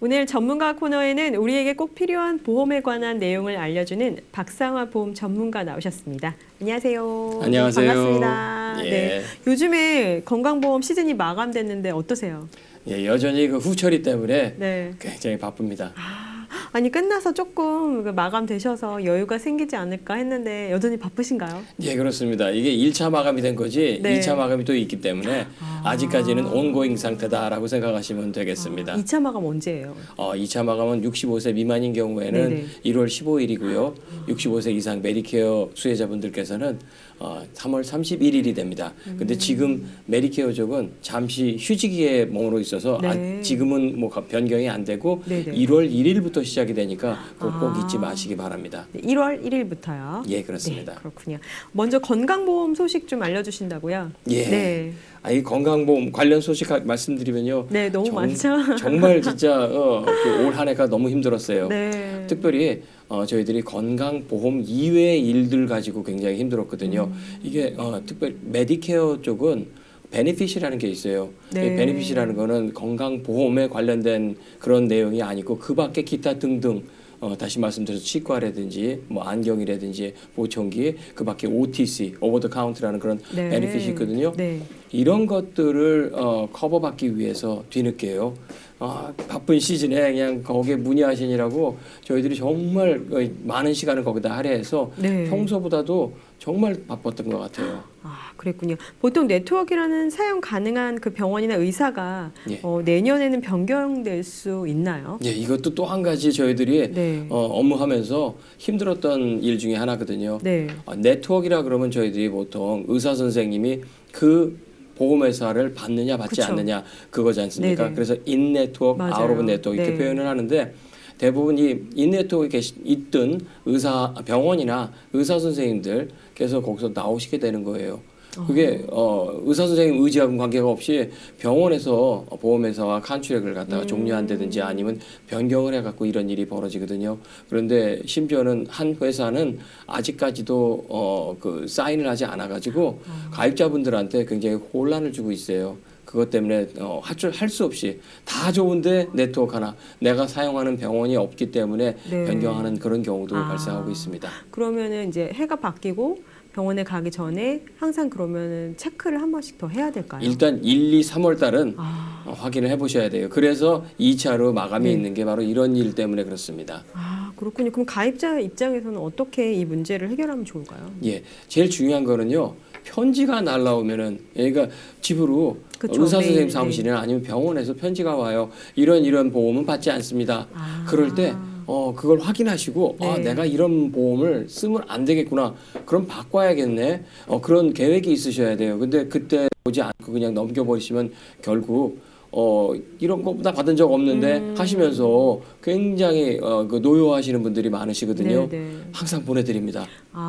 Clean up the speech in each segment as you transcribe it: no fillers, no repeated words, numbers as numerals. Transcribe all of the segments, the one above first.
오늘 전문가 코너에는 우리에게 꼭 필요한 보험에 관한 내용을 알려주는 박상화 보험 전문가 나오셨습니다. 안녕하세요. 안녕하세요. 반갑습니다. 예. 네. 요즘에 건강보험 시즌이 마감됐는데 어떠세요? 예, 여전히 그 후처리 때문에 네. 굉장히 바쁩니다. 아니 끝나서 조금 마감되셔서 여유가 생기지 않을까 했는데 여전히 바쁘신가요? 예, 그렇습니다. 이게 1차 마감이 된 거지 네. 2차 마감이 또 있기 때문에 아직까지는 온고잉 상태다라고 생각하시면 되겠습니다. 2차 마감 언제예요? 2차 마감은 65세 미만인 경우에는 네네. 1월 15일이고요. 65세 이상 메디케어 수혜자분들께서는 3월 31일이 됩니다. 근데 지금 메디케어 쪽은 잠시 휴지기에 머물러 있어서 네. 지금은 뭐 변경이 안 되고 네네. 1월 1일부터 시작이 되니까 꼭 잊지 마시기 바랍니다. 네, 1월 1일부터요. 예, 그렇습니다. 네, 그렇군요. 먼저 건강보험 소식 좀 알려주신다고요? 예. 네. 이 건강보험 관련 소식 말씀드리면요. 네, 너무 많죠. 정말 진짜 올 한 해가 너무 힘들었어요. 네. 특별히 저희들이 건강보험 이외의 일들 가지고 굉장히 힘들었거든요. 이게 특별히 메디케어 쪽은 베네핏이라는 게 있어요. 네. 이 베네핏이라는 거는 건강보험에 관련된 그런 내용이 아니고 그 밖에 기타 등등 다시 말씀드려서 치과라든지 뭐 안경이라든지 보청기 그 밖에 OTC 오버 더 카운트라는 그런 네. 베네핏이 있거든요. 네. 이런 것들을 커버받기 위해서 뒤늦게요. 바쁜 시즌에 그냥 거기에 문의하시느라고 저희들이 정말 많은 시간을 거기다 할애해서 네. 평소보다도 정말 바빴던 것 같아요. 그랬군요. 보통 네트워크라는 사용 가능한 그 병원이나 의사가 예. 내년에는 변경될 수 있나요? 예, 이것도 또 한 가지 저희들이 네. 업무하면서 힘들었던 일 중에 하나거든요. 네. 네트워크라 그러면 저희들이 보통 의사 선생님이 그 보험회사를 받느냐 받지 그쵸. 않느냐 그거지 않습니까? 네네. 그래서 인 네트워크, 맞아요. 아웃 오브 네트워크 이렇게 네. 표현을 하는데 대부분 인 네트워크에 있던 병원이나 의사 선생님들께서 거기서 나오시게 되는 거예요. 그게 의사 선생님 의지하고는 관계가 없이 병원에서 보험회사와 컨트랙을 갖다가 종료한다든지 아니면 변경을 해갖고 이런 일이 벌어지거든요. 그런데 심지어는 한 회사는 아직까지도 그 사인을 하지 않아가지고 가입자분들한테 굉장히 혼란을 주고 있어요. 그것 때문에 할 수 없이 다 좋은데 네트워크 하나 내가 사용하는 병원이 없기 때문에 네. 변경하는 그런 경우도 발생하고 있습니다. 그러면은 이제 해가 바뀌고 병원에 가기 전에 항상 그러면은 체크를 한 번씩 더 해야 될까요? 일단 1, 2, 3월 달은 확인을 해보셔야 돼요. 그래서 2차로 마감이 네. 있는 게 바로 이런 일 때문에 그렇습니다. 그렇군요. 그럼 가입자 입장에서는 어떻게 이 문제를 해결하면 좋을까요? 예, 제일 중요한 거는요. 편지가 날라오면은 얘가 집으로 그쵸, 의사 선생님 메일, 사무실이나 아니면 병원에서 편지가 와요. 이런 보험은 받지 않습니다. 그럴 때 그걸 확인하시고 네. 내가 이런 보험을 쓰면 안 되겠구나. 그럼 바꿔야겠네. 그런 계획이 있으셔야 돼요. 근데 그때 보지 않고 그냥 넘겨버리시면 결국 이런 것보다 받은 적 없는데 하시면서 굉장히 그 노여하시는 분들이 많으시거든요. 네네. 항상 보내드립니다.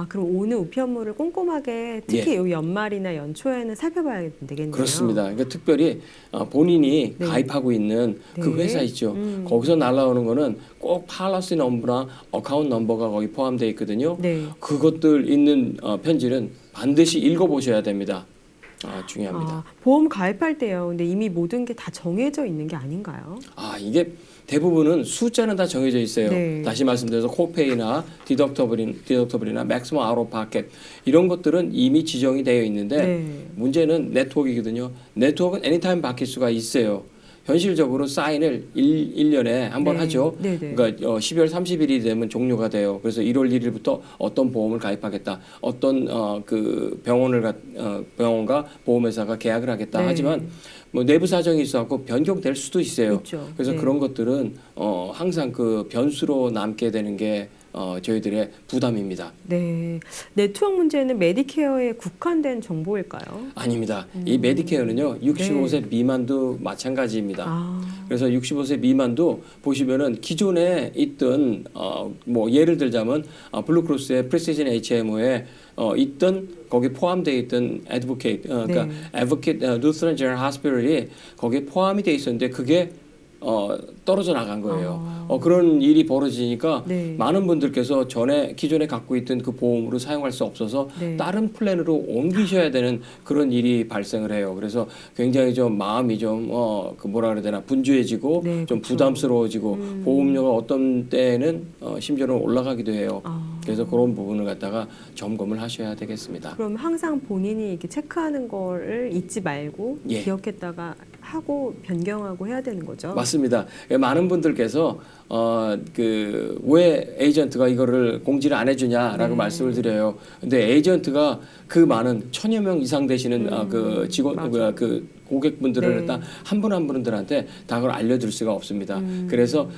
그럼 오는 우편물을 꼼꼼하게 특히 요 연말이나 연초에는 살펴봐야 되겠네요. 그렇습니다. 그러니까 특별히 본인이 네. 가입하고 있는 그 네. 회사 있죠. 거기서 날라오는 거는 꼭 팔러시 넘버나 어카운트 넘버가 거기 포함되어 있거든요. 네. 그것들 있는 편지는 반드시 읽어보셔야 됩니다. 중요합니다. 보험 가입할 때요. 근데 이미 모든 게 다 정해져 있는 게 아닌가요? 이게 대부분은 숫자는 다 정해져 있어요. 네. 다시 말씀드려서 코페이나 디덕터블이나 맥시멈 아웃 오브 파켓 이런 것들은 이미 지정이 되어 있는데 네. 문제는 네트워크이거든요. 네트워크는 애니타임 바뀔 수가 있어요. 현실적으로 사인을 1년에 한 번 네. 하죠. 네네. 그러니까 12월 30일이 되면 종료가 돼요. 그래서 1월 1일부터 어떤 보험을 가입하겠다. 어떤 그 병원과 보험회사가 계약을 하겠다. 네. 하지만 뭐 내부 사정이 있어갖고 변경될 수도 있어요. 있죠. 그래서 네. 그런 것들은 항상 그 변수로 남게 되는 게 저희들의 부담입니다. 네. 네트워크 문제는 메디케어에 국한된 정보일까요? 아닙니다. 이 메디케어는요, 65세 미만도 마찬가지입니다. 그래서 65세 미만도 보시면은 기존에 있던 뭐 예를 들자면 블루크로스의 프리시즌 HMO에 있던 거기 포함되어 있던 그러니까 네. 애드보케이트 루스런 제너럴 하스피털이 거기에 포함이 되어 있었는데 그게 떨어져 나간 거예요. 그런 일이 벌어지니까 네. 많은 분들께서 기존에 갖고 있던 그 보험으로 사용할 수 없어서 네. 다른 플랜으로 옮기셔야 되는 그런 일이 발생을 해요. 그래서 굉장히 좀 마음이 좀 그 뭐라 그래야 되나 분주해지고 네, 좀 그렇죠. 부담스러워지고 보험료가 어떤 때는 심지어는 올라가기도 해요. 아. 그래서 그런 부분을 갖다가 점검을 하셔야 되겠습니다. 그럼 항상 본인이 이렇게 체크하는 거를 잊지 말고 예. 기억했다가 하고 변경하고 해야 되는 거죠. 맞습니다. 많은 분들께서 왜 에이전트가 이거를 공지를 안 해주냐라고 네. 말씀을 드려요. 근데 에이전트가 그 많은 1000여 명 이상 되시는 그 직원 맞아요. 그 고객분들을 네. 딱 한 분 한 분들한테 다 그걸 알려줄 수가 없습니다. 그래서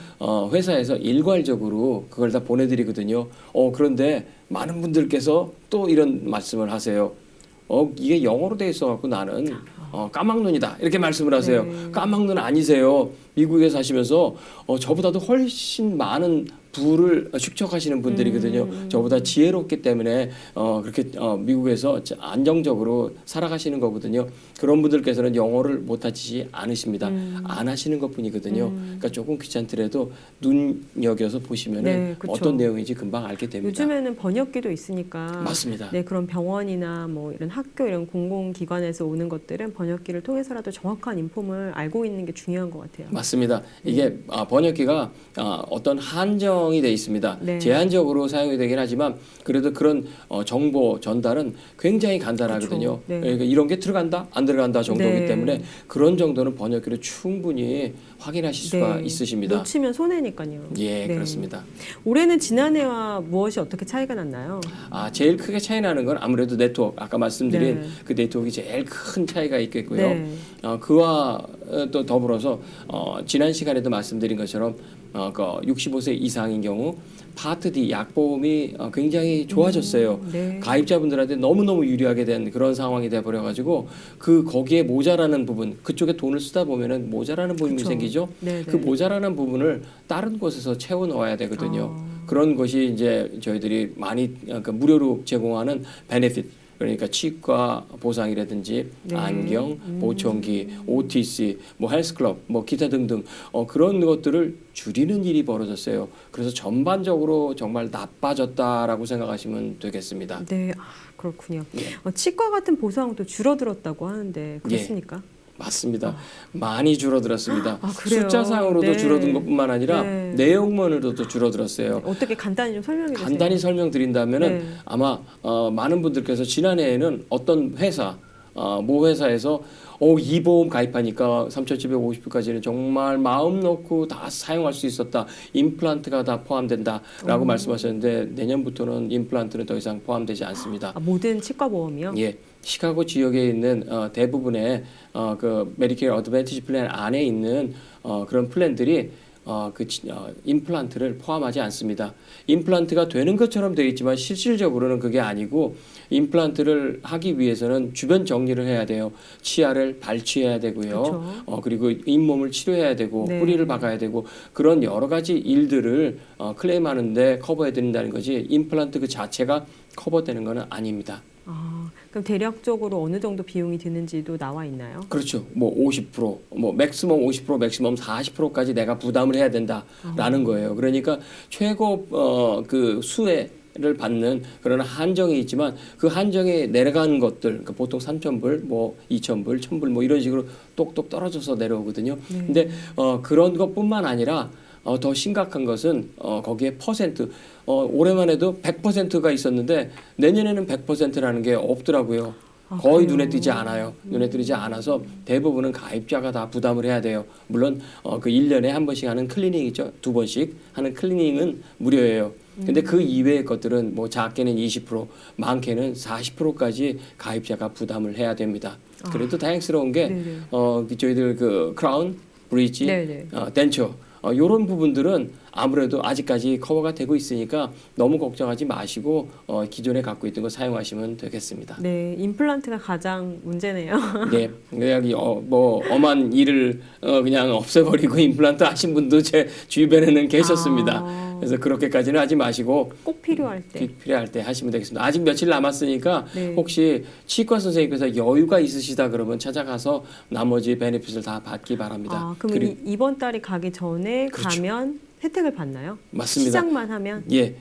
회사에서 일괄적으로 그걸 다 보내드리거든요. 그런데 많은 분들께서 또 이런 말씀을 하세요. 이게 영어로 돼 있어갖고 나는 까막눈이다 이렇게 말씀을 하세요. 네. 까막눈 아니세요. 미국에 사시면서 저보다도 훨씬 많은 부를 축적하시는 분들이거든요. 저보다 지혜롭기 때문에 그렇게 미국에서 안정적으로 살아가시는 거거든요. 그런 분들께서는 영어를 못하지 않으십니다. 안 하시는 것뿐이거든요. 그러니까 조금 귀찮더라도 눈여겨서 보시면은 네, 그쵸. 어떤 내용인지 금방 알게 됩니다. 요즘에는 번역기도 있으니까 맞습니다. 네, 그런 병원이나 뭐 이런 학교 이런 공공기관에서 오는 것들은 번역기를 통해서라도 정확한 인폼을 알고 있는 게 중요한 것 같아요. 맞습니다. 이게 번역기가 어떤 한정이 돼 있습니다. 네. 제한적으로 사용이 되긴 하지만 그래도 그런 정보 전달은 굉장히 간단하거든요. 그쵸. 네. 그러니까 이런 게 들어간다 안 들어간다 정도이기 네. 때문에 그런 정도는 번역기로 충분히 확인하실 수가 네. 있으십니다. 놓치면 손해니까요. 예, 네. 그렇습니다. 올해는 지난해와 무엇이 어떻게 차이가 났나요? 제일 크게 차이 나는 건 아무래도 네트워크, 아까 말씀드린 네. 그 네트워크가 제일 큰 차이가 있겠고요. 네. 그와 또 더불어서 지난 시간에도 말씀드린 것처럼 65세 이상인 경우 파트 D 약보험이 굉장히 좋아졌어요. 네. 가입자분들한테 너무너무 유리하게 된 그런 상황이 돼 버려 가지고 거기에 모자라는 부분, 그쪽에 돈을 쓰다 보면은 모자라는 부분이 그쵸. 생기죠. 네, 그 네. 모자라는 부분을 다른 곳에서 채워 넣어야 되거든요. 그런 것이 이제 저희들이 많이 무료로 제공하는 베네핏, 그러니까 치과 보상이라든지 네. 안경, 보청기, OTC, 뭐 헬스클럽, 뭐 기타 등등 그런 것들을 줄이는 일이 벌어졌어요. 그래서 전반적으로 정말 나빠졌다라고 생각하시면 되겠습니다. 네, 그렇군요. 예. 치과 같은 보상도 줄어들었다고 하는데 그렇습니까? 맞습니다. 많이 줄어들었습니다. 그래요? 숫자상으로도 네. 줄어든 것뿐만 아니라 네. 내용만으로도 줄어들었어요. 어떻게 간단히 좀 설명해 주세요. 간단히 설명드린다면은 네. 아마 많은 분들께서 지난해에는 어떤 회사 모 회사에서 이 보험 가입하니까 3,750불까지는 정말 마음 놓고 다 사용할 수 있었다. 임플란트가 다 포함된다라고 말씀하셨는데 내년부터는 임플란트는 더 이상 포함되지 않습니다. 모든 치과 보험이요? 예, 시카고 지역에 있는 대부분의 그 메디케어 어드밴티지 플랜 안에 있는 그런 플랜들이 임플란트를 포함하지 않습니다. 임플란트가 되는 것처럼 되어 있지만 실질적으로는 그게 아니고 임플란트를 하기 위해서는 주변 정리를 해야 돼요. 치아를 발치해야 되고요. 그리고 잇몸을 치료해야 되고 네. 뿌리를 박아야 되고 그런 여러 가지 일들을 클레임하는데 커버해 드린다는 거지 임플란트 그 자체가 커버되는 것은 아닙니다. 그럼 대략적으로 어느 정도 비용이 드는지도 나와 있나요? 그렇죠. 뭐 50%, 뭐 맥시멈 50%, 맥시멈 40%까지 내가 부담을 해야 된다라는 거예요. 그러니까 최고 그 수혜를 받는 그런 한정이 있지만 그 한정에 내려가는 것들, 그러니까 보통 3,000불, 뭐 2,000불, 1,000불 뭐 이런 식으로 똑똑 떨어져서 내려오거든요. 근데 그런 것뿐만 아니라 더 심각한 것은 거기에 퍼센트 올해만 해도 100%가 있었는데 내년에는 100%라는 게 없더라고요. 거의 그래요? 눈에 띄지 않아요. 눈에 띄지 않아서 대부분은 가입자가 다 부담을 해야 돼요. 물론 그 1년에 한 번씩 하는 클리닝 있죠. 2번씩 하는 클리닝은 무료예요. 근데 그 이외의 것들은 뭐 작게는 20%, 많게는 40%까지 가입자가 부담을 해야 됩니다. 그래도 다행스러운 게 네네. 저희들 그 크라운, 브릿지, 네네. 덴처 이런 부분들은 아무래도 아직까지 커버가 되고 있으니까 너무 걱정하지 마시고 기존에 갖고 있던 거 사용하시면 되겠습니다. 네, 임플란트가 가장 문제네요. 네, 그냥 뭐 엄한 일을 그냥 없애버리고 임플란트 하신 분도 제 주변에는 계셨습니다. 아. 그래서 그렇게까지는 하지 마시고 꼭 필요할 때. 필요할 때 하시면 되겠습니다. 아직 며칠 남았으니까 네. 혹시 치과 선생님께서 여유가 있으시다 그러면 찾아가서 나머지 베네핏을 다 받기 바랍니다. 아, 그럼 이번 달이 가기 전에 그렇죠. 가면 혜택을 받나요? 맞습니다. 시작만 하면? 예,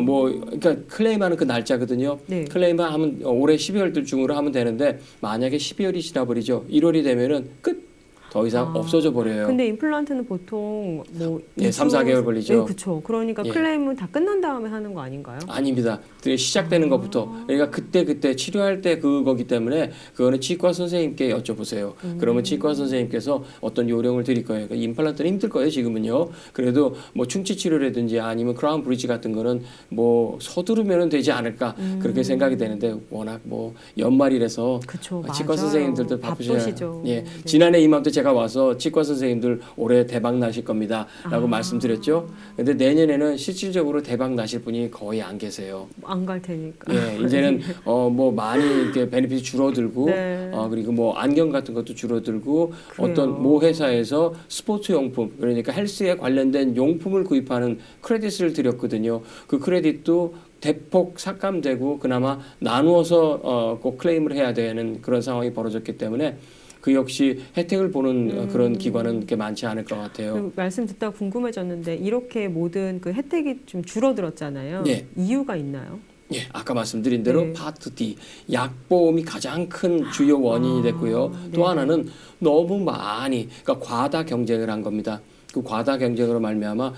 뭐 그러니까 클레임하는 그 날짜거든요. 네. 클레임만 하면 올해 12월 중으로 하면 되는데 만약에 12월이 지나버리죠. 1월이 되면은 끝. 더 이상 없어져 버려요. 근데 임플란트는 보통 뭐 예, 3, 4개월 걸리죠. 네, 그렇죠. 그러니까 예. 클레임은 다 끝난 다음에 하는 거 아닌가요? 아닙니다. 시작되는 것부터. 그러니까 그때 치료할 때 그거기 때문에 그거는 치과 선생님께 여쭤보세요. 그러면 치과 선생님께서 어떤 요령을 드릴 거예요. 그러니까 임플란트는 힘들 거예요, 지금은요. 그래도 뭐 충치 치료라든지 아니면 크라운 브리지 같은 거는 뭐 서두르면 되지 않을까 그렇게 생각이 되는데 워낙 뭐 연말이라서 그쵸, 치과 맞아요. 선생님들도 바쁘셔요. 바쁘시죠. 예. 네. 지난해 이맘때 제가 와서 치과 선생님들 올해 대박 나실 겁니다라고 말씀드렸죠. 근데 내년에는 실질적으로 대박 나실 분이 거의 안 계세요. 안 갈 테니까. 예, 이제는 뭐 많이 이렇게 베네핏이 줄어들고 네. 그리고 뭐 안경 같은 것도 줄어들고 그래요. 어떤 모 회사에서 스포츠 용품 그러니까 헬스에 관련된 용품을 구입하는 크레딧을 드렸거든요. 그 크레딧도 대폭 삭감되고 그나마 나누어서 꼭 클레임을 해야 되는 그런 상황이 벌어졌기 때문에 그 역시 혜택을 보는 그런 기관은 그렇게 많지 않을 것 같아요. 말씀 듣다 궁금해졌는데 이렇게 모든 그 혜택이 좀 줄어들었잖아요. 예. 이유가 있나요? 예, 아까 말씀드린 대로 네. 파트 D 약보험이 가장 큰 주요 원인이 됐고요. 또 네. 하나는 너무 많이 그러니까 과다 경쟁을 한 겁니다. 그 과다 경쟁으로 말미암아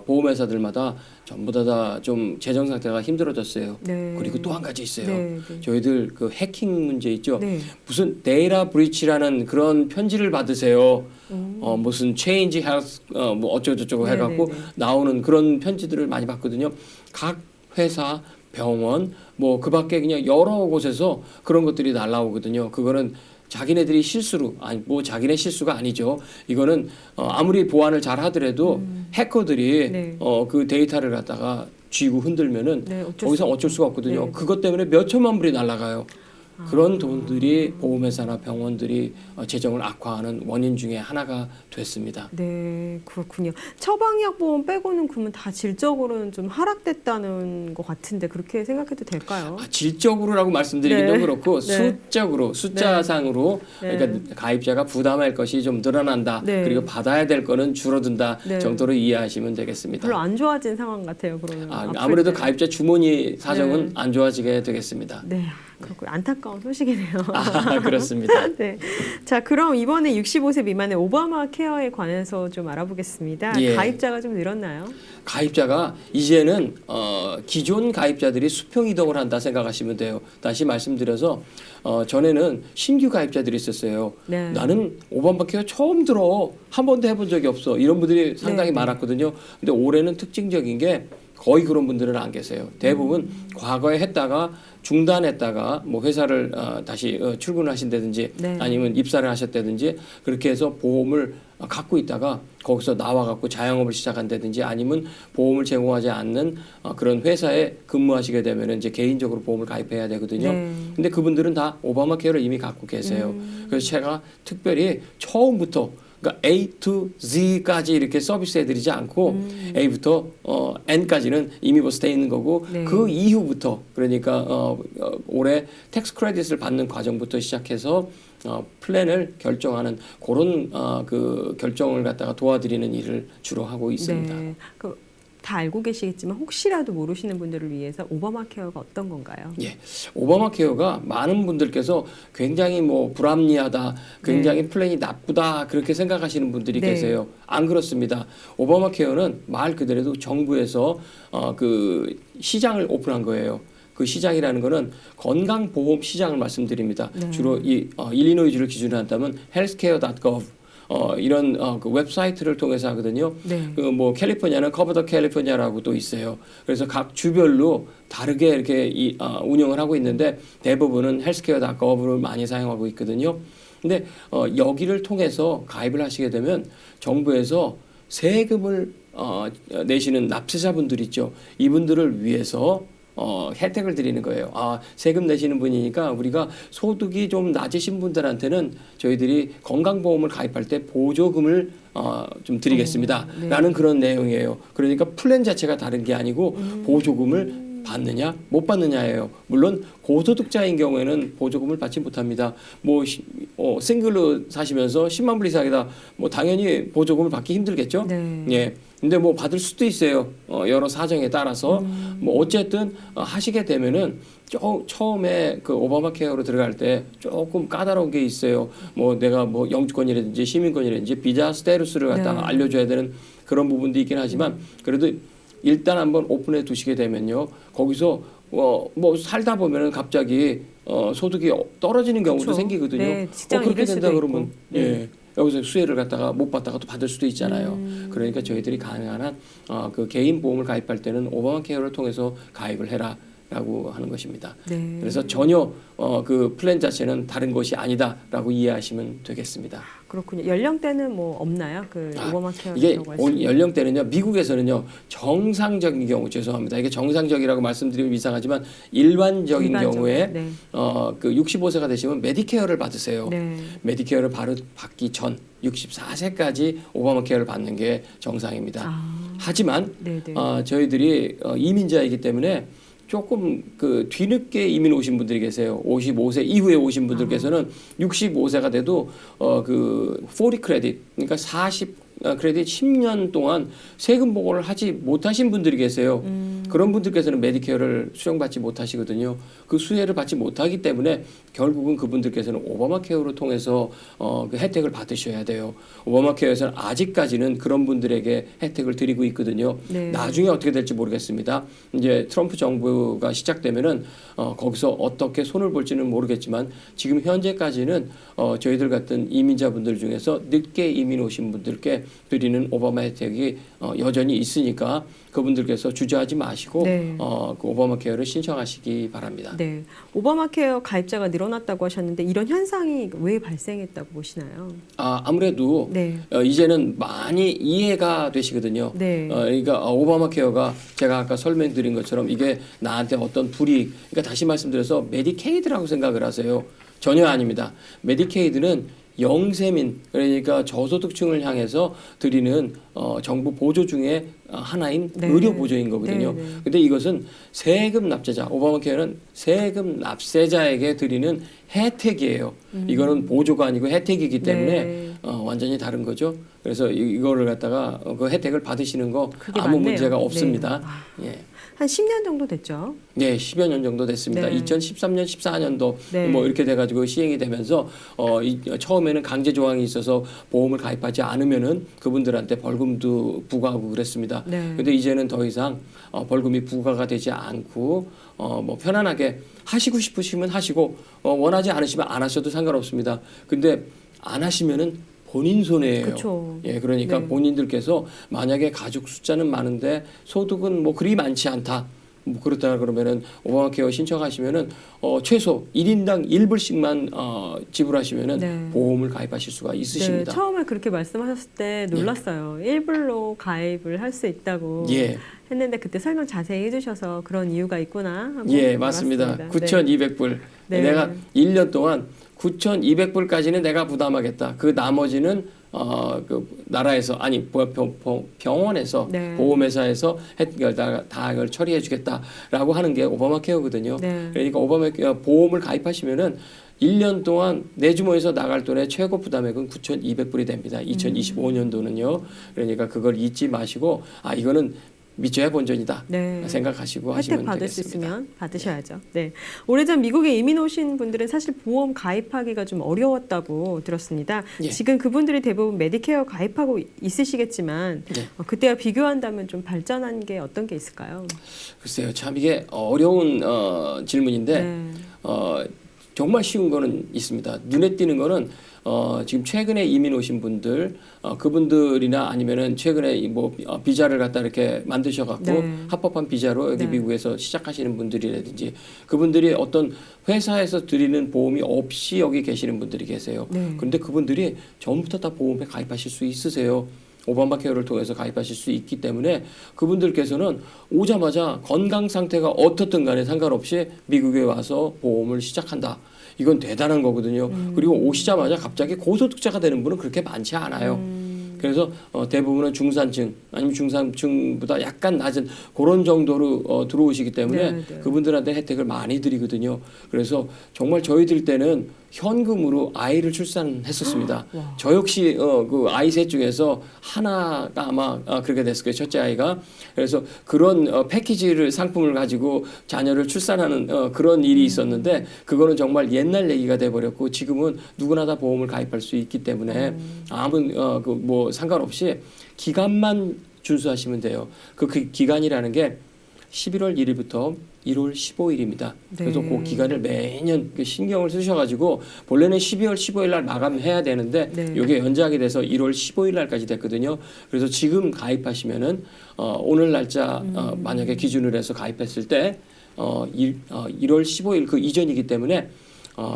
보험회사들마다 전부 다 좀 재정 상태가 힘들어졌어요. 네. 그리고 또 한 가지 있어요. 네, 네. 저희들 그 해킹 문제 있죠. 네. 무슨 데이터 브리치라는 그런 편지를 받으세요. 무슨 체인지 헬스 뭐 어쩌고저쩌고 네, 해갖고 네, 네. 나오는 그런 편지들을 많이 받거든요. 각 회사, 병원, 뭐 그밖에 그냥 여러 곳에서 그런 것들이 날라오거든요. 그거는 자기네들이 실수로 아니 뭐 자기네 실수가 아니죠. 이거는 아무리 보안을 잘 하더라도 해커들이 네. 그 데이터를 갖다가 쥐고 흔들면은 네, 어쩔 더 이상 수 어쩔 수가 없거든요. 네. 그것 때문에 몇 천만 불이 날아가요. 그런 돈들이 보험회사나 병원들이 재정을 악화하는 원인 중에 하나가 됐습니다. 네, 그렇군요. 처방약 보험 빼고는 그러면 다 질적으로는 좀 하락됐다는 것 같은데 그렇게 생각해도 될까요? 질적으로라고 말씀드리기도 네. 그렇고 네. 수적으로 숫자상으로 네. 그러니까 가입자가 부담할 것이 좀 늘어난다. 네. 그리고 받아야 될 거는 줄어든다 네. 정도로 이해하시면 되겠습니다. 별로 안 좋아진 상황 같아요. 그러면 아플 아무래도 때. 가입자 주머니 사정은 네. 안 좋아지게 되겠습니다. 네, 그렇고 안타까운 소식이네요. 그렇습니다. 네. 자, 그럼 이번에 65세 미만의 오바마 케어에 관해서 좀 알아보겠습니다. 예. 가입자가 좀 늘었나요? 가입자가 이제는 기존 가입자들이 수평 이동을 한다 생각하시면 돼요. 다시 말씀드려서 전에는 신규 가입자들이 있었어요. 네. 나는 오바마 케어 처음 들어. 한 번도 해본 적이 없어. 이런 분들이 상당히 네. 많았거든요. 근데 올해는 특징적인 게 거의 그런 분들은 안 계세요. 대부분 과거에 했다가 중단했다가 뭐 회사를 다시 출근을 하신다든지 네. 아니면 입사를 하셨다든지 그렇게 해서 보험을 갖고 있다가 거기서 나와갖고 자영업을 시작한다든지 아니면 보험을 제공하지 않는 그런 회사에 근무하시게 되면 이제 개인적으로 보험을 가입해야 되거든요. 네. 근데 그분들은 다 오바마 케어를 이미 갖고 계세요. 그래서 제가 특별히 처음부터 그러니까 A to Z까지 이렇게 서비스해드리지 않고 A부터 N까지는 이미 벌써 돼 있는 거고 네. 그 이후부터 그러니까 올해 텍스 크레딧을 받는 과정부터 시작해서 플랜을 결정하는 그런 그 결정을 갖다가 도와드리는 일을 주로 하고 있습니다. 네. 다 알고 계시겠지만 혹시라도 모르시는 분들을 위해서 오바마 케어가 어떤 건가요? 예, 오바마 케어가 많은 분들께서 굉장히 뭐 불합리하다, 굉장히 플랜이 나쁘다 그렇게 생각하시는 분들이 네. 계세요. 안 그렇습니다. 오바마 케어는 말 그대로 정부에서 그 시장을 오픈한 거예요. 그 시장이라는 거는 건강보험 시장을 말씀드립니다. 네. 주로 이 일리노이주를 기준으로 한다면 healthcare.gov 이런 그 웹사이트를 통해서 하거든요. 네. 그 뭐 캘리포니아는 커버 더 캘리포니아라고 또 있어요. 그래서 각 주별로 다르게 이렇게 운영을 하고 있는데 대부분은 헬스케어.gov를 많이 사용하고 있거든요. 근데 여기를 통해서 가입을 하시게 되면 정부에서 세금을 내시는 납세자분들 있죠. 이분들을 위해서 혜택을 드리는 거예요. 세금 내시는 분이니까 우리가 소득이 좀 낮으신 분들한테는 저희들이 건강보험을 가입할 때 보조금을 좀 드리겠습니다. 네. 라는 그런 내용이에요. 그러니까 플랜 자체가 다른 게 아니고 보조금을 받느냐 못 받느냐예요. 물론 고소득자인 경우에는 보조금을 받지 못합니다. 뭐 싱글로 사시면서 10만 불 이상이다. 뭐 당연히 보조금을 받기 힘들겠죠. 네. 예. 근데 뭐 받을 수도 있어요. 여러 사정에 따라서 뭐 어쨌든 하시게 되면은 처음에 그 오바마 케어로 들어갈 때 조금 까다로운 게 있어요. 뭐 내가 뭐 영주권이라든지 시민권이라든지 비자 스테이터스를 갖다가 네. 알려줘야 되는 그런 부분도 있긴 하지만 그래도 일단 한번 오픈해 두시게 되면요. 거기서 뭐 살다 보면은 갑자기 소득이 떨어지는 경우도 그쵸. 생기거든요. 네, 직장 그렇게 잃을 된다 수도 그러면 있고. 예. 여기서 수혜를 갖다가 못 받다가 또 받을 수도 있잖아요. 그러니까 저희들이 가능한 한 그 개인 보험을 가입할 때는 오바마 케어를 통해서 가입을 해라라고 하는 것입니다. 네. 그래서 전혀 그 플랜 자체는 다른 것이 아니다라고 이해하시면 되겠습니다. 그렇군요. 연령대는 뭐 없나요? 그 오바마 이게 케어라고 하시는. 연령대는요. 미국에서는요. 정상적인 경우 죄송합니다. 이게 정상적이라고 말씀드리면 이상하지만 일반적인 경우에 네. 그 65세가 되시면 메디케어를 받으세요. 네. 메디케어를 받기 전 64세까지 오바마 케어를 받는 게 정상입니다. 하지만 네네. 저희들이 이민자이기 때문에 조금 그 뒤늦게 이민 오신 분들이 계세요. 55세 이후에 오신 분들께서는 65세가 돼도 그 40 크레딧 그러니까 40 크레딧 10년 동안 세금 보고를 하지 못하신 분들이 계세요. 그런 분들께서는 메디케어를 수령받지 못하시거든요. 그 수혜를 받지 못하기 때문에 결국은 그분들께서는 오바마 케어를 통해서 그 혜택을 받으셔야 돼요. 오바마 케어에서는 아직까지는 그런 분들에게 혜택을 드리고 있거든요. 네. 나중에 어떻게 될지 모르겠습니다. 이제 트럼프 정부가 시작되면은 거기서 어떻게 손을 볼지는 모르겠지만 지금 현재까지는 저희들 같은 이민자분들 중에서 늦게 이민 오신 분들께 드리는 오바마 혜택이 여전히 있으니까 그분들께서 주저하지 마시고 네. 그 오바마 케어를 신청하시기 바랍니다. 네. 오바마 케어 가입자가 늘어났다고 하셨는데 이런 현상이 왜 발생했다고 보시나요? 아무래도 네. 이제는 많이 이해가 되시거든요. 네. 그러니까 오바마 케어가 제가 아까 설명드린 것처럼 이게 나한테 어떤 불이익, 그러니까 다시 말씀드려서 메디케이드라고 생각을 하세요. 전혀 아닙니다. 메디케이드는 영세민 그러니까 저소득층을 향해서 드리는 정부 보조 중에 하나인 네. 의료 보조인 거거든요. 네, 네. 근데 이것은 세금 납세자, 오바마 케어는 세금 납세자에게 드리는 혜택이에요. 이거는 보조가 아니고 혜택이기 때문에 네. 완전히 다른 거죠. 그래서 이거를 갖다가 그 혜택을 받으시는 거 그게 아무 맞네요. 문제가 네. 없습니다. 예. 한 10년 정도 됐죠. 네, 10여 년 정도 됐습니다. 네. 2013년, 14년도 네. 뭐 이렇게 돼가지고 시행이 되면서 처음에는 강제 조항이 있어서 보험을 가입하지 않으면은 그분들한테 벌금도 부과하고 그랬습니다. 네. 근데 이제는 더 이상 벌금이 부과가 되지 않고 뭐 편안하게 하시고 싶으시면 하시고 원하지 않으시면 안 하셔도 상관없습니다. 근데 안 하시면은 본인 손해예요. 그쵸. 예, 그러니까 네. 본인들께서 만약에 가족 숫자는 많은데 소득은 뭐 그리 많지 않다. 뭐 그렇다 그러면은 오바마 케어 신청하시면은 최소 1인당 1불씩만 지불하시면은 네. 보험을 가입하실 수가 있으십니다. 네, 처음에 그렇게 말씀하셨을 때 놀랐어요. 1불로 가입을 할 수 있다고 예. 했는데 그때 설명 자세히 해주셔서 그런 이유가 있구나 하고 예, 맞습니다. 알았습니다. 9,200불. 네. 내가 1년 동안 9,200불까지는 내가 부담하겠다. 그 나머지는 그 나라에서 아니 병원에서 네. 보험회사에서 다 이걸 처리해주겠다라고 하는 게 오바마 케어거든요. 네. 그러니까 오바마 케어 보험을 가입하시면은 1년 동안 내 주머니에서 나갈 돈의 최고 부담액은 9,200불이 됩니다. 2025년도는요. 그러니까 그걸 잊지 마시고 이거는 미쳐야 본전이다 네. 생각하시고 혜택 하시면 받을 수 되겠습니다. 있으면 받으셔야죠. 네. 오래전 미국에 이민 오신 분들은 사실 보험 가입하기가 좀 어려웠다고 들었습니다. 예. 지금 그분들이 대부분 메디케어 가입하고 있으시겠지만 네. 그때와 비교한다면 좀 발전한 게 어떤 게 있을까요? 글쎄요, 참 이게 어려운 질문인데 네. 정말 쉬운 거는 있습니다. 눈에 띄는 거는 지금 최근에 이민 오신 분들 그분들이나 아니면은 최근에 뭐 비자를 갖다 이렇게 만드셔갖고 네. 합법한 비자로 여기 네. 미국에서 시작하시는 분들이라든지 그분들이 어떤 회사에서 드리는 보험이 없이 여기 계시는 분들이 계세요. 네. 그런데 그분들이 처음부터 다 보험에 가입하실 수 있으세요. 오바마 케어를 통해서 가입하실 수 있기 때문에 그분들께서는 오자마자 건강 상태가 어떻든 간에 상관없이 미국에 와서 보험을 시작한다. 이건 대단한 거거든요. 그리고 오시자마자 갑자기 고소득자가 되는 분은 그렇게 많지 않아요. 그래서 대부분은 중산층 아니면 중산층보다 약간 낮은 그런 정도로 들어오시기 때문에 네, 네. 그분들한테 혜택을 많이 드리거든요. 그래서 정말 저희들 때는 현금으로 아이를 출산했었습니다. 저 역시 그 아이 셋 중에서 하나가 아마 그렇게 됐을 거예요. 첫째 아이가. 그래서 그런 패키지를 상품을 가지고 자녀를 출산하는 그런 일이 있었는데 그거는 정말 옛날 얘기가 돼 버렸고 지금은 누구나 다 보험을 가입할 수 있기 때문에 아무 그 뭐 상관없이 기간만 준수하시면 돼요. 그 기간이라는 게 11월 1일부터 1월 15일입니다. 그래서 네. 그 기간을 매년 신경을 쓰셔가지고 본래는 12월 15일 날 마감해야 되는데 네. 이게 연장이 돼서 1월 15일 날까지 됐거든요. 그래서 지금 가입하시면은 오늘 날짜 만약에 기준으로 해서 가입했을 때 1월 15일 그 이전이기 때문에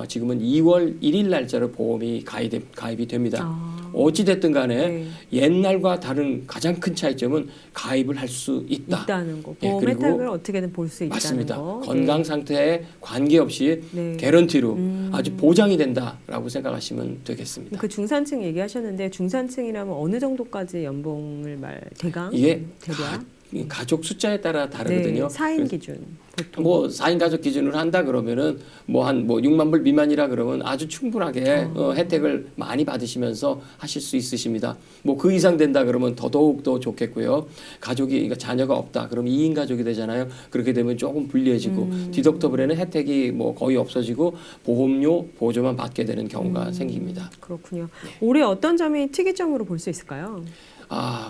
지금은 2월 1일 날짜로 보험이 가입이 됩니다. 어찌됐든 간에 네. 옛날과 다른 가장 큰 차이점은 가입을 할 수 있다. 있다는 거. 예, 보험 그리고 혜택을 어떻게든 볼 수 있다는 맞습니다. 거. 건강 상태에 관계없이 네. 개런티로 아주 보장이 된다라고 생각하시면 되겠습니다. 그 중산층 얘기하셨는데 중산층이라면 어느 정도까지 연봉을 대강? 이게 대략? 이 가족 숫자에 따라 다르거든요. 네, 4인 기준 보통. 뭐 4인 가족 기준으로 한다 그러면은 뭐 한 6만 불 미만이라 그러면 아주 충분하게 혜택을 많이 받으시면서 하실 수 있으십니다. 뭐 그 이상 된다 그러면 더더욱 더 좋겠고요. 가족이 그러니까 자녀가 없다 그러면 2인 가족이 되잖아요. 그렇게 되면 조금 불리해지고 디덕터블에는 혜택이 뭐 거의 없어지고 보험료 보조만 받게 되는 경우가 생깁니다. 그렇군요. 올해 어떤 점이 특이점으로 볼 수 있을까요?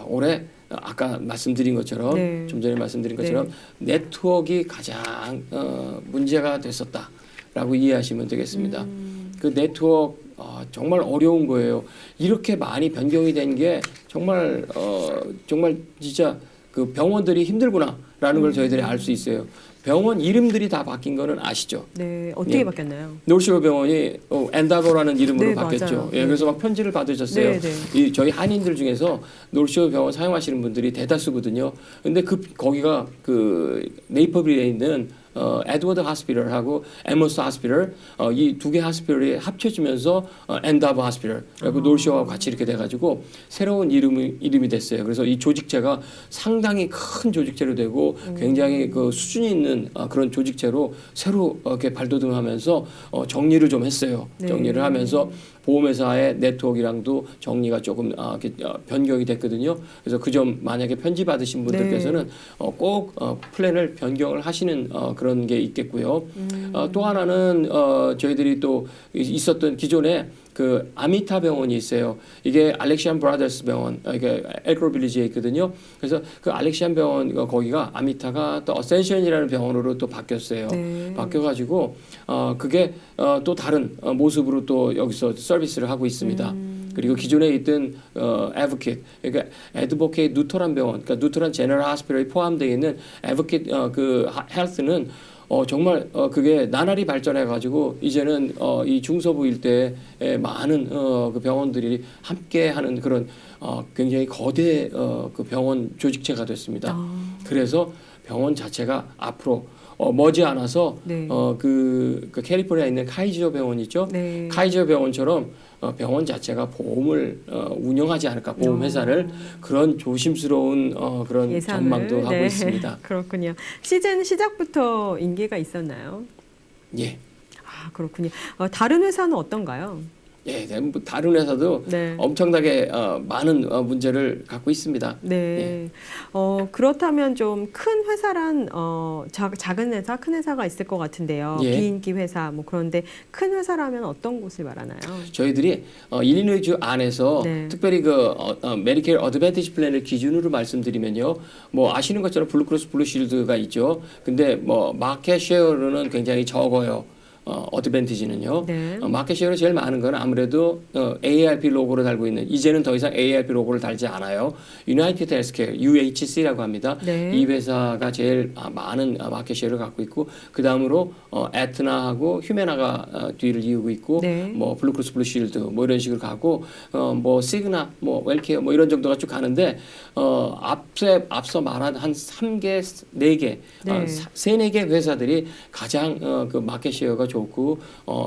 올해 아까 말씀드린 것처럼 네. 좀 전에 말씀드린 것처럼 네트워크가 가장 문제가 됐었다라고 이해하시면 되겠습니다. 그 네트워크 정말 어려운 거예요. 이렇게 많이 변경이 된 게 정말 정말 진짜 그 병원들이 힘들구나라는 걸 저희들이 알 수 있어요. 병원 이름들이 다 바뀐 거는 아시죠? 네, 어떻게 예. 바뀌었나요? 노르시오 병원이 엔다버라는 이름으로 네, 바뀌었죠. 맞아요. 예, 네. 그래서 막 편지를 받으셨어요. 네, 네. 이 저희 한인들 중에서 노르시오 병원 사용하시는 분들이 대다수거든요. 근데 거기가 그 네이퍼빌에 있는 에드워드 하스피털하고 에머스 하스피털 이 두 개 하스피털이 합쳐지면서 엔다버 하스피털 그리고 노르시오와 같이 이렇게 돼가지고 새로운 이름이 됐어요. 그래서 이 조직체가 상당히 큰 조직체로 되고 굉장히 그 수준이 있는 그런 조직체로 새로 이렇게 발돋움하면서 정리를 좀 했어요. 네. 정리를 하면서 보험회사의 네트워크랑도 정리가 조금 이렇게 변경이 됐거든요. 그래서 그 점 만약에 편지 받으신 분들께서는 꼭 플랜을 변경을 하시는 그런 게 있겠고요. 또 하나는 저희들이 또 있었던 기존에 그 아미타 병원이 있어요. 이게 알렉시안 브라더스 병원, 이게 엘크로 빌리지에 있거든요. 그래서 그 알렉시안 병원 거기가 아미타가 또 어센션이라는 병원으로 또 바뀌었어요. 네. 바뀌어가지고 그게 또 다른 모습으로 또 여기서 서비스를 하고 있습니다. 그리고 기존에 있던 애드보케이트, 그러니까 애드보케이트 누터란 병원, 그러니까 누터란 제너럴 하스피털에 포함되어 있는 애드보케이트 그 헬스는 정말 그게 나날이 발전해가지고 이제는 이 중서부 일대에 많은 그 병원들이 함께하는 그런 굉장히 거대 그 병원 조직체가 됐습니다. 그래서 병원 자체가 앞으로 머지않아서 네. 그 캘리포니아에 있는 카이지오 병원 있죠? 네. 카이지오 병원처럼 병원 자체가 보험을 운영하지 않을까 보험 회사를 그런 조심스러운 그런 예상을, 전망도 하고 네. 있습니다. 그렇군요. 시즌 시작부터 인기가 있었나요? 예. 그렇군요. 다른 회사는 어떤가요? 예, 뭐 다른 회사도 네. 엄청나게 많은 문제를 갖고 있습니다. 네. 그렇다면 좀 큰 회사란 작은 회사, 큰 회사가 있을 것 같은데요. 예. 비인기 회사 뭐 그런데 큰 회사라면 어떤 곳을 말하나요? 저희들이 일리노이주 안에서 네. 특별히 그 메디케어 어드밴티지 플랜을 기준으로 말씀드리면요, 뭐 아시는 것처럼 블루크로스 블루실드가 있죠. 근데 뭐 마켓 쉐어로는 굉장히 적어요. 어드밴티지는요. 네. 마켓 쉐어로 제일 많은 건 아무래도 AARP 로고를 달고 있는, 이제는 더 이상 AARP 로고를 달지 않아요. 유나이티드 헬스케어 UHC라고 합니다. 네. 이 회사가 제일 많은 마켓 쉐어를 갖고 있고, 그 다음으로 에트나하고 휴메나가 뒤를 이루고 있고, 네. 뭐 블루크로스 블루쉴드 뭐 이런 식으로 가고, 뭐 시그나 뭐 웰케어 뭐 이런 정도가 쭉 가는데, 앞서 말한 한 3개, 4개, 네. 3-4개 회사들이 가장 그 마켓 쉐어가 좋고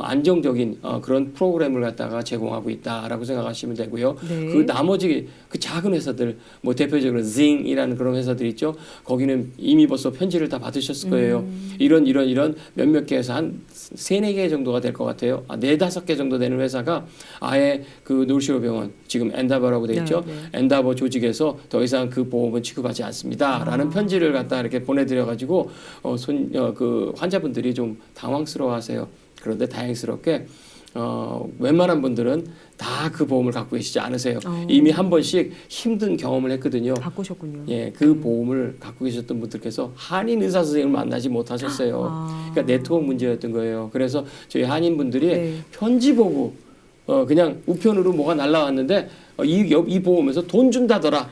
안정적인 그런 프로그램을 갖다가 제공하고 있다라고 생각하시면 되고요. 네. 그 나머지 그 작은 회사들, 뭐 대표적으로 Zing이라는 그런 회사들 있죠. 거기는 이미 벌써 편지를 다 받으셨을 거예요. 이런 몇몇 개 회사 한 3-4개 정도가 될 것 같아요. 4-5개 정도 되는 회사가 아예 그 노르시오 병원, 지금 엔다버라고 돼 있죠. 네. 엔다버 조직에서 더 이상 그 보험은 취급하지 않습니다라는 편지를 갖다 이렇게 보내드려가지고 그 환자분들이 좀 당황스러워하세요. 그런데 다행스럽게 웬만한 분들은 다 그 보험을 갖고 계시지 않으세요. 이미 한 번씩 힘든 경험을 했거든요. 바꾸셨군요. 예, 그 보험을 갖고 계셨던 분들께서 한인 의사 선생님을 만나지 못하셨어요. 그러니까 네트워크 문제였던 거예요. 그래서 저희 한인 분들이 네. 편지 보고 그냥 우편으로 뭐가 날라왔는데 이 보험에서 돈 준다더라.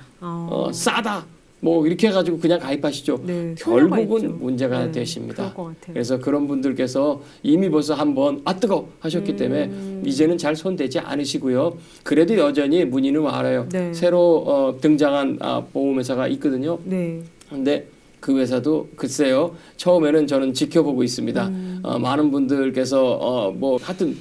싸다. 뭐 이렇게 해가지고 그냥 가입하시죠. 네, 소녀가 있죠. 결국은 문제가 네, 되십니다. 그럴 것 같아요. 그래서 그런 분들께서 이미 벌써 한번 뜨거 하셨기 때문에 이제는 잘 손대지 않으시고요. 그래도 여전히 문의는 와요. 네. 새로 등장한 보험회사가 있거든요. 네. 근데 그 회사도 글쎄요. 처음에는 저는 지켜보고 있습니다. 많은 분들께서 뭐 하여튼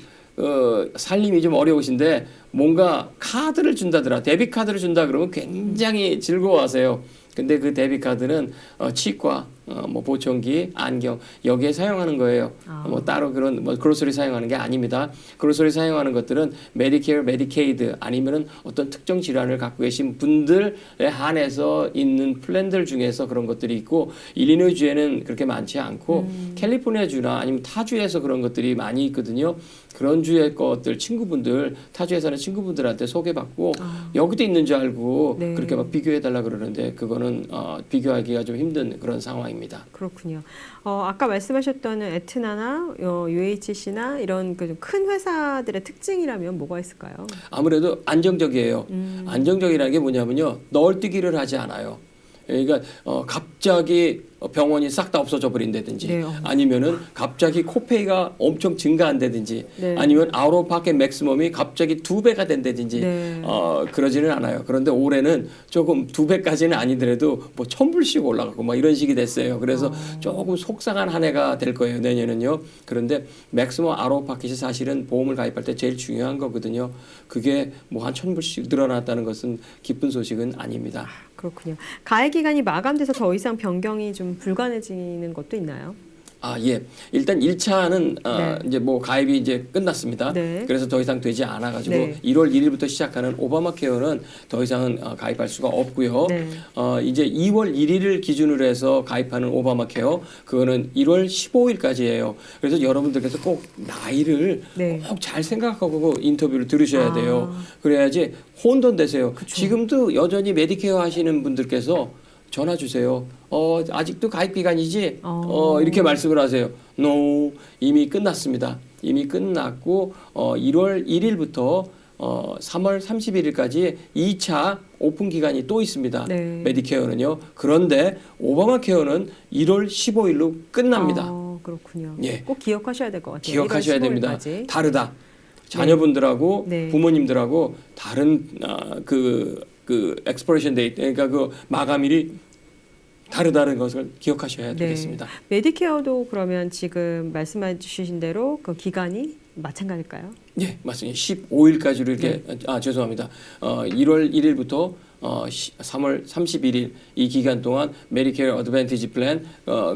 살림이 좀 어려우신데 뭔가 카드를 준다더라, 데뷔 카드를 준다 그러면 굉장히 즐거워하세요. 근데 그 데뷔 카드는 치과, 뭐 보청기, 안경 여기에 사용하는 거예요. 뭐 따로 그런 뭐 그로서리 사용하는 게 아닙니다. 그로서리 사용하는 것들은 메디케어, 메디케이드 아니면은 어떤 특정 질환을 갖고 계신 분들에 한해서 있는 플랜들 중에서 그런 것들이 있고, 일리노이 주에는 그렇게 많지 않고 캘리포니아 주나 아니면 타 주에서 그런 것들이 많이 있거든요. 그런 주의 것들 친구분들, 타주에 사는 친구분들한테 소개받고 여기도 있는 줄 알고 네. 그렇게 막 비교해달라 그러는데 그거는 비교하기가 좀 힘든 그런 상황입니다. 그렇군요. 아까 말씀하셨던 에트나나 UHC나 이런 그 큰 회사들의 특징이라면 뭐가 있을까요? 아무래도 안정적이에요. 안정적이라는 게 뭐냐면요, 널뛰기를 하지 않아요. 그러니까 갑자기 병원이 싹 다 없어져 버린다든지, 네. 아니면은 갑자기 코페이가 엄청 증가한다든지, 네. 아니면 아웃 오브 파켓 맥시멈이 갑자기 2배가 된다든지, 네. 그러지는 않아요. 그런데 올해는 조금 2배까지는 아니더라도 뭐 1,000불씩 올라가고 막 이런 식이 됐어요. 그래서 조금 속상한 한 해가 될 거예요, 내년은요. 그런데 맥시멈 아웃 오브 파켓이 사실은 보험을 가입할 때 제일 중요한 거거든요. 그게 뭐 한 1,000불씩 늘어났다는 것은 기쁜 소식은 아닙니다. 그렇군요. 가입 기간이 마감돼서 더 이상 변경이 좀 불가능해지는 것도 있나요? 예. 일단 1차는 네. 이제 뭐 가입이 이제 끝났습니다. 네. 그래서 더 이상 되지 않아 가지고 네. 1월 1일부터 시작하는 오바마 케어는 더 이상은 가입할 수가 없고요. 네. 이제 2월 1일을 기준으로 해서 가입하는 오바마 케어, 그거는 1월 15일까지예요. 그래서 여러분들께서 꼭 나이를 네. 꼭 잘 생각하고 인터뷰를 들으셔야 돼요. 그래야지 혼돈되세요. 지금도 여전히 메디케어 하시는 분들께서 전화 주세요. 아직도 가입 기간이지? 이렇게 말씀을 하세요. No, 이미 끝났습니다. 이미 끝났고 1월 1일부터 3월 31일까지 2차 오픈 기간이 또 있습니다. 네. 메디케어는요. 그런데 오바마 케어는 1월 15일로 끝납니다. 그렇군요. 예. 꼭 기억하셔야 될 것 같아요. 기억하셔야 1월 됩니다. 15일까지. 다르다. 자녀분들하고 네. 부모님들하고 다른 그 expiration date, 그러니까 그 마감일이 다르다는 것을 기억하셔야 되겠습니다. 메디케어도 그러면 지금 말씀해 주신 대로 그 기간이 마찬가지일까요? 예, 맞습니다. 15일까지로 이렇게 죄송합니다. 1월 1일부터 3월 31일 이 기간 동안 메디케어 어드밴티지 플랜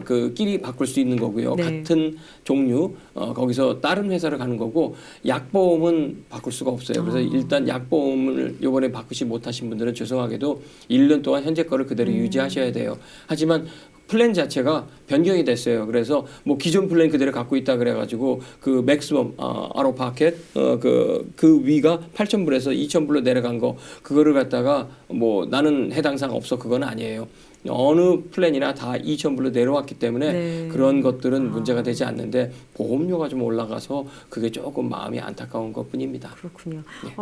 그 끼리 바꿀 수 있는 거고요. 네. 같은 종류 거기서 다른 회사를 가는 거고, 약보험은 바꿀 수가 없어요. 그래서 일단 약보험을 이번에 바꾸지 못하신 분들은 죄송하게도 1년 동안 현재 거를 그대로 유지하셔야 돼요. 하지만 플랜 자체가 변경이 됐어요. 그래서 뭐 기존 플랜 그대로 갖고 있다 그래가지고 그 맥시멈 아웃 파켓 그 위가 8,000불에서 2,000불로 내려간 거, 그거를 갖다가 뭐 나는 해당 사항 없어, 그건 아니에요. 어느 플랜이나 다 2,000불로 내려왔기 때문에 네. 그런 것들은 문제가 되지 않는데 보험료가 좀 올라가서 그게 조금 마음이 안타까운 것뿐입니다. 그렇군요. 네.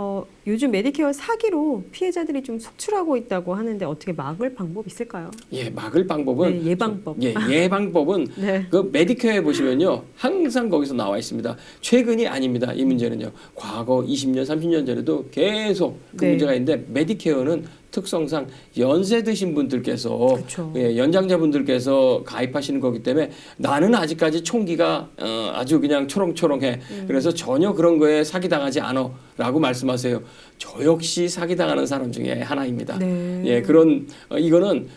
요즘 메디케어 사기로 피해자들이 좀 속출하고 있다고 하는데 어떻게 막을 방법 있을까요? 예, 막을 방법은 네, 예방법. 예방법은 네. 그 메디케어에 보시면요. 항상 거기서 나와 있습니다. 최근이 아닙니다. 이 문제는요. 과거 20년, 30년 전에도 계속 그 네. 문제가 있는데 메디케어는 특성상 연세 드신 분들께서 그쵸. 예, 연장자분들께서 가입하시는 거기 때문에 나는 아직까지 총기가 아주 그냥 초롱초롱해. 그래서 전혀 그런 거에 사기당하지 않아라고 말씀하세요. 저 역시 사기당하는 사람 중에 하나입니다. 네. 예, 그런 이거는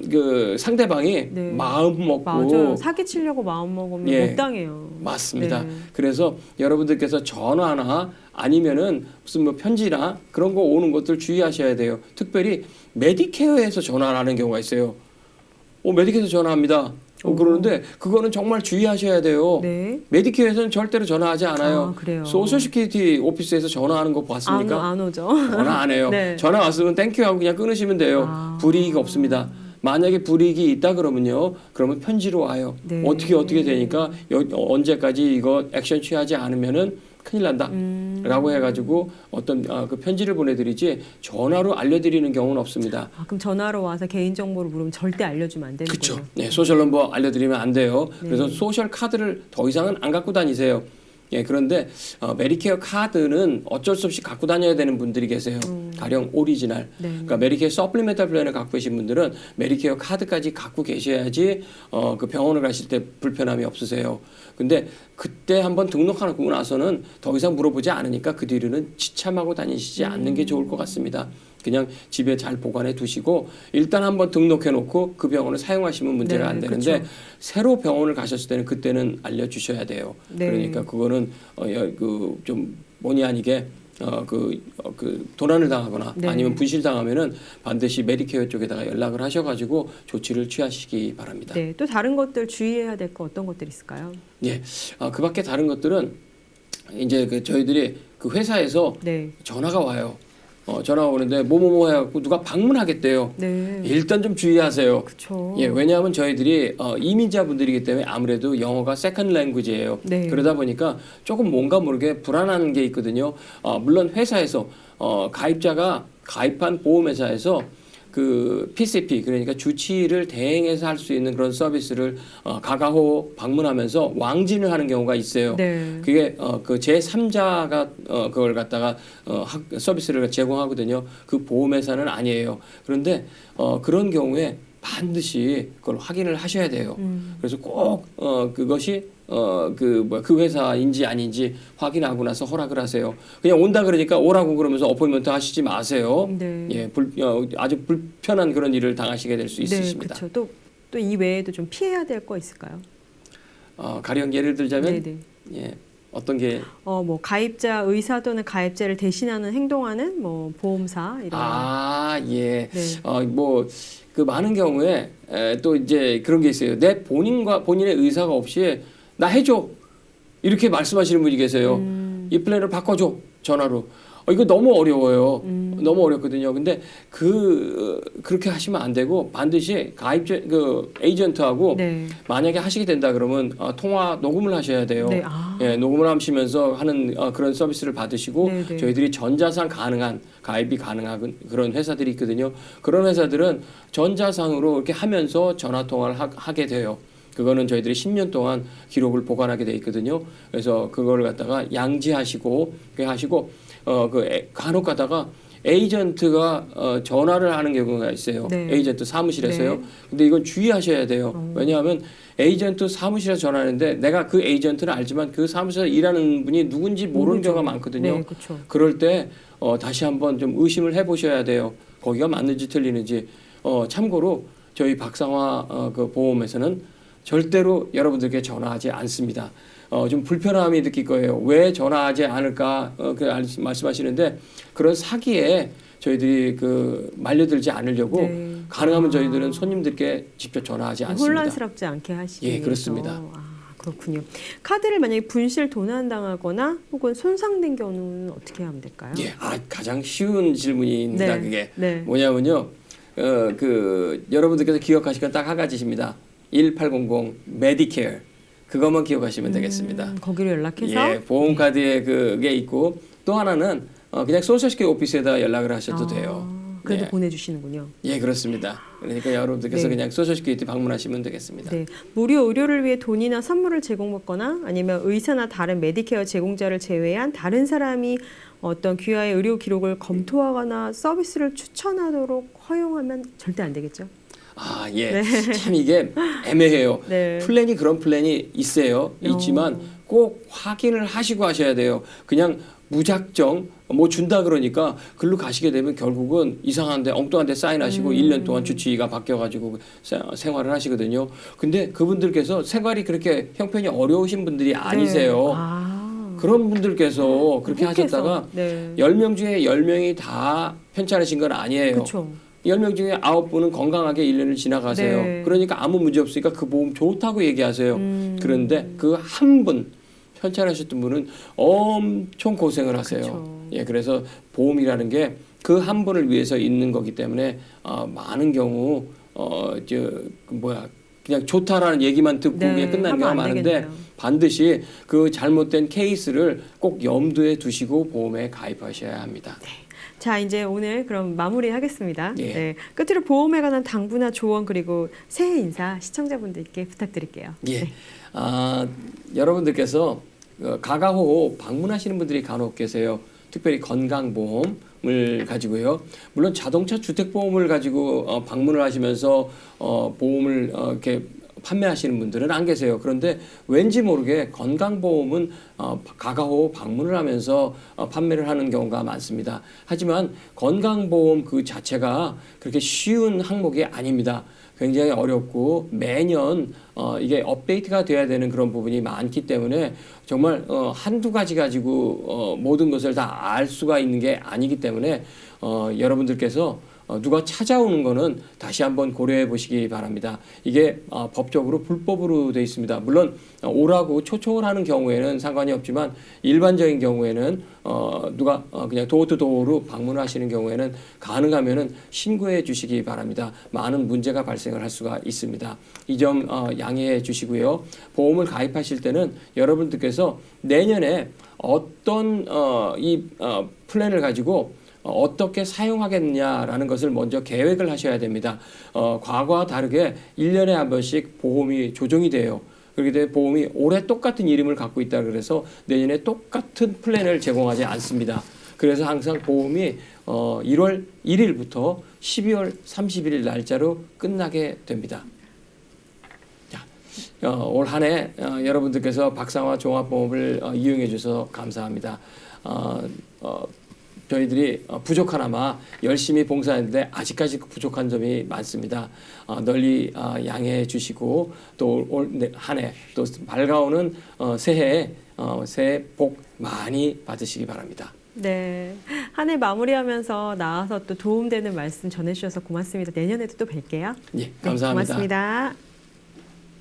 그 상대방이 네. 마음 먹고 맞아요. 사기 치려고 마음 먹으면 예. 못 당해요. 맞습니다. 네. 그래서 여러분들께서 전화나 아니면은 무슨 뭐 편지나 그런 거 오는 것들 주의하셔야 돼요. 특별히 메디케어에서 전화를 하는 경우가 있어요. 메디케어에서 전화합니다. 그러는데 그거는 정말 주의하셔야 돼요. 네. 메디케어에서는 절대로 전화하지 않아요. 아, 그래요. 소셜 시큐리티 오피스에서 전화하는 거 봤습니까? 안 오죠. 전화 안 해요. 네. 전화 왔으면 땡큐 하고 그냥 끊으시면 돼요. 아. 불이익이 없습니다. 만약에 불이익이 있다 그러면요. 그러면 편지로 와요. 네. 어떻게 되니까 언제까지 이거 액션 취하지 않으면은 큰일 난다. 라고 해가지고 어떤 그 편지를 보내드리지 전화로 알려드리는 경우는 없습니다. 그럼 전화로 와서 개인정보를 물으면 절대 알려주면 안 되는 그렇죠. 거예요. 네, 소셜 넘버 알려드리면 안 돼요. 네. 그래서 소셜 카드를 더 이상은 안 갖고 다니세요. 예, 그런데 메디케어 카드는 어쩔 수 없이 갖고 다녀야 되는 분들이 계세요. 가령 오리지널. 네. 그러니까 메디케어 서플리멘탈 플랜을 갖고 계신 분들은 메디케어 카드까지 갖고 계셔야지 그 병원을 가실 때 불편함이 없으세요. 근데 그때 한번 등록하고 나서는 더 이상 물어보지 않으니까 그 뒤로는 지참하고 다니시지 않는 게 좋을 것 같습니다. 그냥 집에 잘 보관해 두시고 일단 한번 등록해 놓고 그 병원을 사용하시면 문제가 네, 안 되는데 그쵸. 새로 병원을 가셨을 때는 그때는 알려주셔야 돼요. 네. 그러니까 그거는 좀 본의 아니게 도난을 당하거나 네. 아니면 분실당하면은 반드시 메디케어 쪽에다가 연락을 하셔가지고 조치를 취하시기 바랍니다. 네. 또 다른 것들 주의해야 될 거 어떤 것들 있을까요? 예, 그 밖에 다른 것들은 이제 저희들이 그 회사에서 네. 전화가 와요. 전화가 오는데 뭐뭐뭐 해갖고 누가 방문하겠대요. 네. 일단 좀 주의하세요. 그렇죠. 예, 왜냐하면 저희들이 이민자분들이기 때문에 아무래도 영어가 세컨드 랭귀지예요. 네. 그러다 보니까 조금 뭔가 모르게 불안한 게 있거든요. 물론 회사에서 가입자가 가입한 보험회사에서 그 PCP 그러니까 주치의를 대행해서 할 수 있는 그런 서비스를 가가호 방문하면서 왕진을 하는 경우가 있어요. 네. 그게 그 제3자가 그걸 갖다가 서비스를 제공하거든요. 그 보험회사는 아니에요. 그런데 그런 경우에 반드시 그걸 확인을 하셔야 돼요. 그래서 꼭 그것이 그 회사인지 아닌지 확인하고 나서 허락을 하세요. 그냥 온다 그러니까 오라고 그러면서 어포인먼트 하시지 마세요. 네. 예, 아주 불편한 그런 일을 당하시게 될 수 있으십니다. 네, 그렇죠. 또 이 외에도 좀 피해야 될 거 있을까요? 가령 예를 들자면 네네. 예, 어떤 게 뭐 가입자 의사 또는 가입자를 대신하는 행동하는 뭐 보험사 이런. 예. 네. 그 많은 경우에 또 이제 그런 게 있어요. 내 본인의 의사가 없이 나 해줘 이렇게 말씀하시는 분이 계세요. 이 플랜을 바꿔줘 전화로. 이거 너무 어려워요. 너무 어렵거든요. 근데 그렇게 하시면 안 되고 반드시 가입자 그 에이전트하고 네. 만약에 하시게 된다 그러면 통화 녹음을 하셔야 돼요. 네. 예, 녹음을 하시면서 하는 그런 서비스를 받으시고 네, 네. 저희들이 전자상 가능한 가입이 가능한 그런 회사들이 있거든요. 그런 회사들은 전자상으로 이렇게 하면서 전화 통화를 하게 돼요. 그거는 저희들이 10년 동안 기록을 보관하게 돼 있거든요. 그래서 그걸 갖다가 양지하시고 간혹 가다가 에이전트가 전화를 하는 경우가 있어요. 네. 에이전트 사무실에서요. 네. 근데 이건 주의하셔야 돼요. 왜냐하면 에이전트 사무실에서 전화하는데 내가 그 에이전트는 알지만 그 사무실에서 일하는 분이 누군지 모르는 모르죠. 경우가 많거든요. 네, 그렇죠. 그럴 때 다시 한번 좀 의심을 해보셔야 돼요. 거기가 맞는지 틀리는지. 참고로 저희 박상화 그 보험에서는 절대로 여러분들께 전화하지 않습니다. 좀 불편함이 느낄 거예요. 왜 전화하지 않을까 말씀하시는데 그런 사기에 저희들이 말려들지 않으려고 네. 가능하면 저희들은 손님들께 직접 전화하지 않습니다. 혼란스럽지 않게 하시기 예, 위해서. 그렇습니다. 그렇군요. 카드를 만약에 분실 도난당하거나 혹은 손상된 경우는 어떻게 하면 될까요? 예, 가장 쉬운 질문입니다. 네. 그게 네. 뭐냐면요. 여러분들께서 기억하실 건 딱 한 가지입니다. 1800 메디케어 그것만 기억하시면 되겠습니다. 거기로 연락해서 예, 보험카드에 그게 있고 또 하나는 그냥 소셜시큐리티 오피스에다 연락을 하셔도 돼요. 그래도 네. 보내주시는군요. 예, 그렇습니다. 그러니까 여러분들께서 네. 그냥 소셜시큐리티 방문하시면 되겠습니다. 네, 무료 의료를 위해 돈이나 선물을 제공받거나 아니면 의사나 다른 메디케어 제공자를 제외한 다른 사람이 어떤 귀하의 의료 기록을 검토하거나 서비스를 추천하도록 허용하면 절대 안 되겠죠. 아, 예. 참 이게 애매해요. 네. 플랜이 그런 플랜이 있어요. 있지만 꼭 확인을 하시고 하셔야 돼요. 그냥 무작정 뭐 준다 그러니까 글로 가시게 되면 결국은 이상한데 엉뚱한데 사인하시고 1년 동안 주치의가 바뀌어가지고 생활을 하시거든요. 근데 그분들께서 생활이 그렇게 형편이 어려우신 분들이 아니세요. 그런 분들께서 그렇게 하셨다가 네. 10명 중에 10명이 다 편찮으신 건 아니에요. 그렇죠. 10명 중에 9분은 건강하게 1년을 지나가세요. 네. 그러니까 아무 문제 없으니까 그 보험 좋다고 얘기하세요. 그런데 그 한 분, 편찮으셨던 분은 엄청 고생을 하세요. 그렇죠. 예, 그래서 보험이라는 게 그 한 분을 위해서 있는 거기 때문에 많은 경우 그냥 좋다라는 얘기만 듣고 네, 그냥 끝나는 경우가 하면 안 많은데 되겠네요. 반드시 그 잘못된 케이스를 꼭 염두에 두시고 보험에 가입하셔야 합니다. 자, 이제 오늘 그럼 마무리하겠습니다. 예. 네, 끝으로 보험에 관한 당부나 조언 그리고 새해 인사 시청자분들께 부탁드릴게요. 예. 여러분들께서 가가호호 방문하시는 분들이 간혹 계세요. 특별히 건강보험을 가지고요. 물론 자동차 주택보험을 가지고 방문을 하시면서 보험을 이렇게 판매하시는 분들은 안 계세요. 그런데 왠지 모르게 건강보험은 가가호 방문을 하면서 판매를 하는 경우가 많습니다. 하지만 건강보험 그 자체가 그렇게 쉬운 항목이 아닙니다. 굉장히 어렵고 매년 이게 업데이트가 돼야 되는 그런 부분이 많기 때문에 정말 한두 가지 가지고 모든 것을 다 알 수가 있는 게 아니기 때문에 여러분들께서 누가 찾아오는 거는 다시 한번 고려해 보시기 바랍니다. 이게 법적으로 불법으로 되어 있습니다. 물론 오라고 초청을 하는 경우에는 상관이 없지만 일반적인 경우에는 누가 그냥 도어투도어로 방문을 하시는 경우에는 가능하면은 신고해 주시기 바랍니다. 많은 문제가 발생을 할 수가 있습니다. 이 점 양해해 주시고요. 보험을 가입하실 때는 여러분들께서 내년에 어떤 플랜을 가지고 어떻게 사용하겠냐라는 것을 먼저 계획을 하셔야 됩니다. 과거와 다르게 1년에 한 번씩 보험이 조정이 돼요. 그렇게 되면 보험이 올해 똑같은 이름을 갖고 있다 그래서 내년에 똑같은 플랜을 제공하지 않습니다. 그래서 항상 보험이 1월 1일부터 12월 31일 날짜로 끝나게 됩니다. 올 한 해 여러분들께서 박상화 종합보험을 이용해 주셔서 감사합니다. 저희들이 부족하나마 열심히 봉사했는데 아직까지 부족한 점이 많습니다. 널리 양해해 주시고 또 올 한 해 또 밝아오는 새해 새해 복 많이 받으시기 바랍니다. 네, 한 해 마무리하면서 나와서 또 도움되는 말씀 전해주셔서 고맙습니다. 내년에도 또 뵐게요. 예, 감사합니다. 네, 고맙습니다.